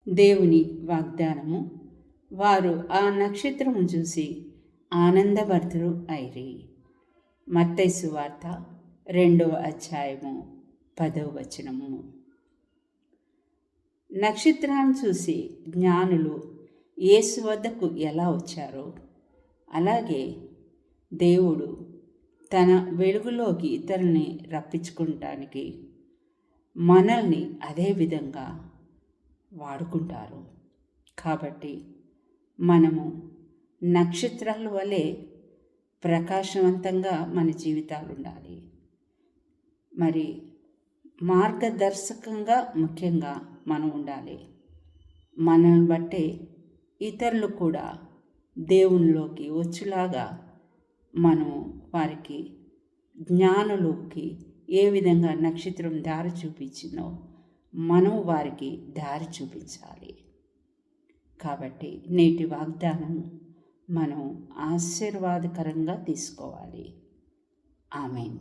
దేవుని వాగ్దానము. వారు ఆ నక్షత్రము చూసి ఆనందభరితులు అయిరి. మత్తయి సువార్త 2వ అధ్యాయము 10వ వచనము. నక్షత్రాన్ని చూసి జ్ఞానులు యేసు వద్దకు ఎలా వచ్చారో, అలాగే దేవుడు తన వెలుగులోకి ఇతరుల్ని రప్పించుకుంటానికి మనల్ని అదే విధంగా వాడుకుంటారు. కాబట్టి మనము నక్షత్రాల వలె ప్రకాశవంతంగా మన జీవితాలు ఉండాలి. మరి మార్గదర్శకంగా ముఖ్యంగా మనం ఉండాలి. మనల్ని బట్టే ఇతరులు కూడా దేవునిలోకి వచ్చేలాగా మనము వారికి జ్ఞానులకి ఏ విధంగా నక్షత్రం దారి చూపించిందో మనం వారికి దారి చూపించాలి. కాబట్టి నేటి వాగ్దానం మనం ఆశీర్వాదకరంగా తీసుకోవాలి. ఆమేన్.